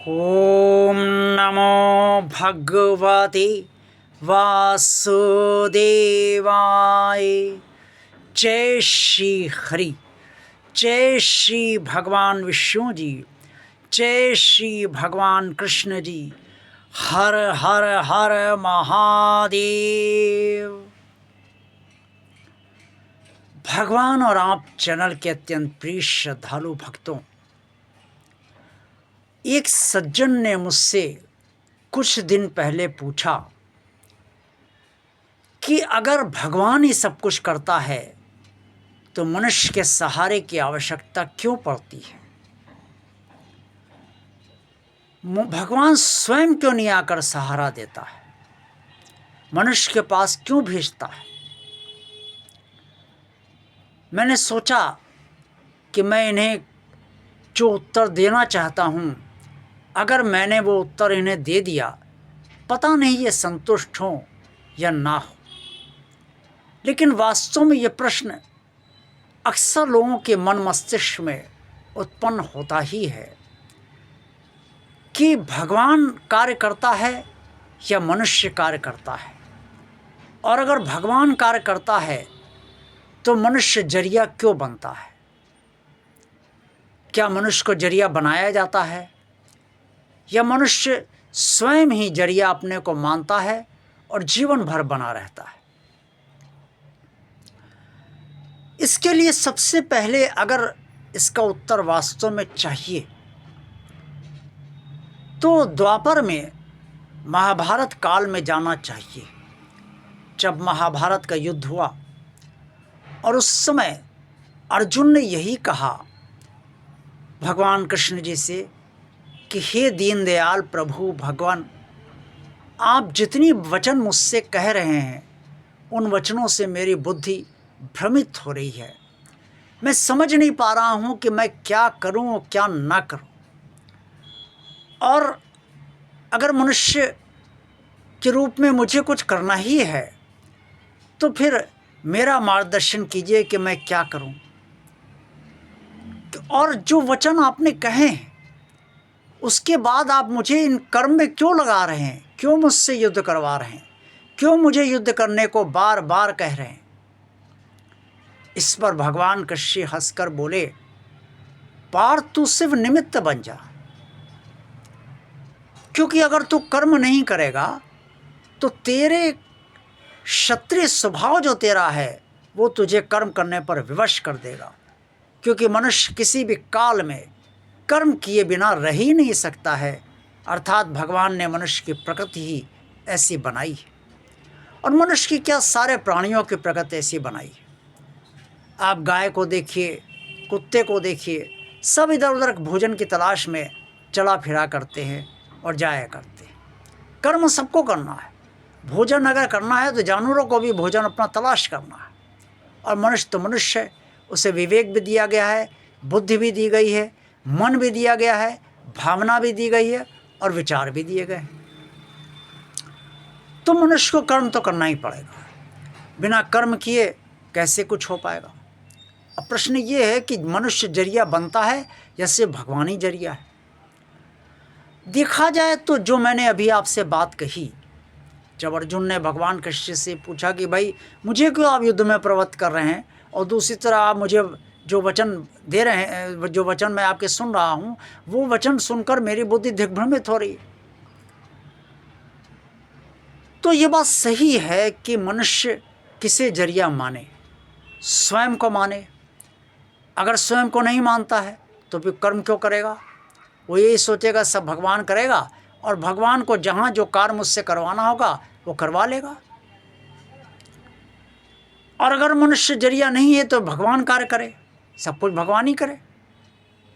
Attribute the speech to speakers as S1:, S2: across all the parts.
S1: ओम नमो भगवते वासुदेवाय। जय श्री हरि, जय श्री भगवान विष्णु जी, जय श्री भगवान कृष्ण जी। हर हर हर महादेव। भगवान और आप चैनल के अत्यंत प्रिय श्रद्धालु भक्तों, एक सज्जन ने मुझसे कुछ दिन पहले पूछा कि अगर भगवान ही सब कुछ करता है तो मनुष्य के सहारे की आवश्यकता क्यों पड़ती है। भगवान स्वयं क्यों नहीं आकर सहारा देता है, मनुष्य के पास क्यों भेजता है। मैंने सोचा कि मैं इन्हें जो उत्तर देना चाहता हूँ, अगर मैंने वो उत्तर इन्हें दे दिया, पता नहीं ये संतुष्ट हों या ना हो। लेकिन वास्तव में ये प्रश्न अक्सर लोगों के मन मस्तिष्क में उत्पन्न होता ही है कि भगवान कार्य करता है या मनुष्य कार्य करता है। और अगर भगवान कार्य करता है तो मनुष्य जरिया क्यों बनता है। क्या मनुष्य को जरिया बनाया जाता है या मनुष्य स्वयं ही जरिया अपने को मानता है और जीवन भर बना रहता है। इसके लिए सबसे पहले अगर इसका उत्तर वास्तव में चाहिए तो द्वापर में महाभारत काल में जाना चाहिए। जब महाभारत का युद्ध हुआ और उस समय अर्जुन ने यही कहा भगवान कृष्ण जी से कि हे दीनदयाल प्रभु भगवान, आप जितनी वचन मुझसे कह रहे हैं उन वचनों से मेरी बुद्धि भ्रमित हो रही है। मैं समझ नहीं पा रहा हूँ कि मैं क्या करूँ और क्या ना करूँ। और अगर मनुष्य के रूप में मुझे कुछ करना ही है तो फिर मेरा मार्गदर्शन कीजिए कि मैं क्या करूं। और जो वचन आपने कहे हैं उसके बाद आप मुझे इन कर्म में क्यों लगा रहे हैं, क्यों मुझसे युद्ध करवा रहे हैं, क्यों मुझे युद्ध करने को बार बार कह रहे हैं। इस पर भगवान कृष्ण हंसकर बोले, पार्थ तू सिर्फ निमित्त बन जा, क्योंकि अगर तू कर्म नहीं करेगा तो तेरे क्षत्रिय स्वभाव जो तेरा है वो तुझे कर्म करने पर विवश कर देगा। क्योंकि मनुष्य किसी भी काल में कर्म किए बिना रह ही नहीं सकता है। अर्थात भगवान ने मनुष्य की प्रकृति ही ऐसी बनाई है। और मनुष्य की क्या, सारे प्राणियों की प्रकृति ऐसी बनाई है। आप गाय को देखिए, कुत्ते को देखिए, सब इधर उधर भोजन की तलाश में चला फिरा करते हैं और जाया करते हैं। कर्म सबको करना है। भोजन अगर करना है तो जानवरों को भी भोजन अपना तलाश करना है। और मनुष्य तो मनुष्य है, उसे विवेक भी दिया गया है, बुद्धि भी दी गई है, मन भी दिया गया है, भावना भी दी गई है और विचार भी दिए गए हैं। तो मनुष्य को कर्म तो करना ही पड़ेगा। बिना कर्म किए कैसे कुछ हो पाएगा। अब प्रश्न ये है कि मनुष्य जरिया बनता है या सिर्फ भगवान ही जरिया है। देखा जाए तो जो मैंने अभी आपसे बात कही, जब अर्जुन ने भगवान कृष्ण से पूछा कि भाई मुझे क्यों आप युद्ध में प्रवृत्त कर रहे हैं, और दूसरी तरह आप मुझे जो वचन दे रहे हैं, जो वचन मैं आपके सुन रहा हूँ, वो वचन सुनकर मेरी बुद्धि दिग्भ्रमित हो रही है। तो ये बात सही है कि मनुष्य किसे जरिया माने, स्वयं को माने। अगर स्वयं को नहीं मानता है तो फिर कर्म क्यों करेगा। वो यही सोचेगा सब भगवान करेगा और भगवान को जहाँ जो कार्य मुझसे करवाना होगा वो करवा लेगा। और अगर मनुष्य जरिया नहीं है तो भगवान कार्य करे, सब कुछ भगवान ही करे।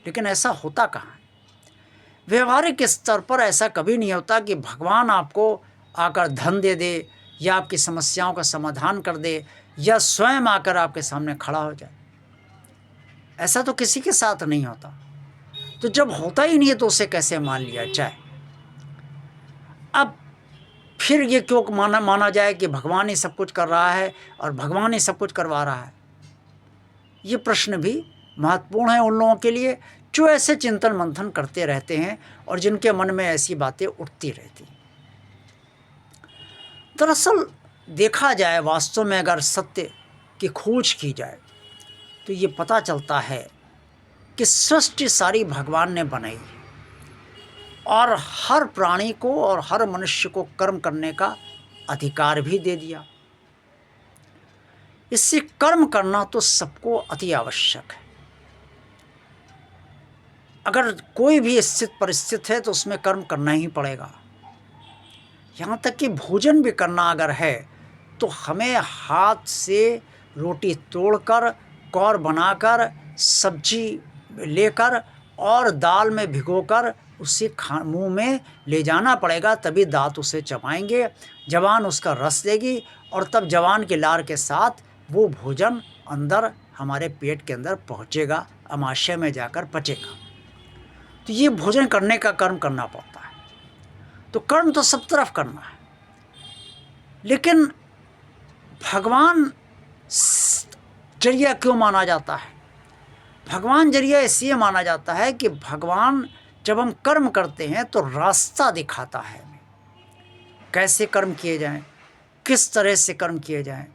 S1: लेकिन ऐसा होता कहाँ है। व्यवहारिक स्तर पर ऐसा कभी नहीं होता कि भगवान आपको आकर धन दे दे या आपकी समस्याओं का समाधान कर दे या स्वयं आकर आपके सामने खड़ा हो जाए। ऐसा तो किसी के साथ नहीं होता। तो जब होता ही नहीं है तो उसे कैसे मान लिया जाए। अब फिर ये क्यों माना जाए कि भगवान ही सब कुछ कर रहा है और भगवान ही सब कुछ करवा रहा है। ये प्रश्न भी महत्वपूर्ण है उन लोगों के लिए जो ऐसे चिंतन मंथन करते रहते हैं और जिनके मन में ऐसी बातें उठती रहती हैं। दरअसल देखा जाए, वास्तव में अगर सत्य की खोज की जाए तो ये पता चलता है कि सृष्टि सारी भगवान ने बनाई है और हर प्राणी को और हर मनुष्य को कर्म करने का अधिकार भी दे दिया। इससे कर्म करना तो सबको अति आवश्यक है। अगर कोई भी स्थित परिस्थिति है तो उसमें कर्म करना ही पड़ेगा। यहाँ तक कि भोजन भी करना अगर है तो हमें हाथ से रोटी तोड़कर, कौर बनाकर, सब्जी लेकर और दाल में भिगोकर उसे मुंह में ले जाना पड़ेगा, तभी दांत उसे चबाएंगे, जवान उसका रस देगी और तब जवान के लार के साथ वो भोजन अंदर हमारे पेट के अंदर पहुँचेगा, अमाशय में जाकर पचेगा। तो ये भोजन करने का कर्म करना पड़ता है। तो कर्म तो सब तरफ करना है, लेकिन भगवान जरिया क्यों माना जाता है? भगवान जरिया इसलिए माना जाता है कि भगवान जब हम कर्म करते हैं तो रास्ता दिखाता है हमें, कैसे कर्म किए जाएं, किस तरह से कर्म किए जाएं,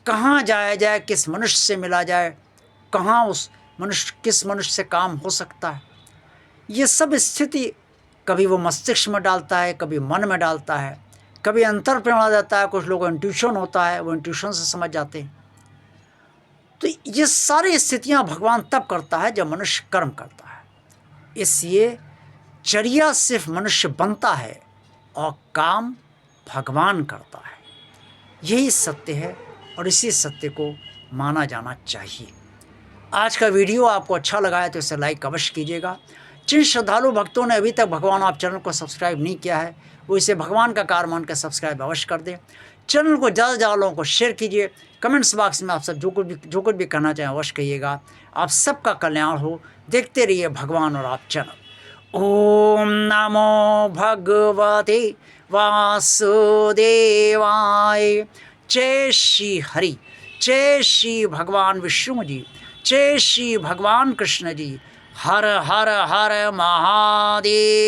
S1: कहाँ जाया जाए, किस मनुष्य से मिला जाए, कहाँ किस मनुष्य से काम हो सकता है। ये सब स्थिति कभी वो मस्तिष्क में डालता है, कभी मन में डालता है, कभी अंतर प्रेरणा देता है, कुछ लोगों को इंट्यूशन होता है, वो इंट्यूशन से समझ जाते हैं। तो ये सारी स्थितियां भगवान तब करता है जब मनुष्य कर्म करता है। इसलिए चर्या सिर्फ मनुष्य बनता है और काम भगवान करता है। यही सत्य है और इसी सत्य को माना जाना चाहिए। आज का वीडियो आपको अच्छा लगा है तो इसे लाइक अवश्य कीजिएगा। जिन श्रद्धालु भक्तों ने अभी तक भगवान आप चैनल को सब्सक्राइब नहीं किया है वो इसे भगवान का कार्य मान कर सब्सक्राइब अवश्य कर दें। चैनल को ज़्यादा से ज़्यादा लोगों को शेयर कीजिए। कमेंट्स बॉक्स में आप सब जो कुछ भी कहना चाहें अवश्य कहिएगा। आप सबका कल्याण हो। देखते रहिए भगवान और आप चैनल। ओम नमो भगवते वासुदेवाय। जय श्री हरि, जय श्री भगवान विष्णु जी, जय श्री भगवान कृष्ण जी। हर हर हर महादेव।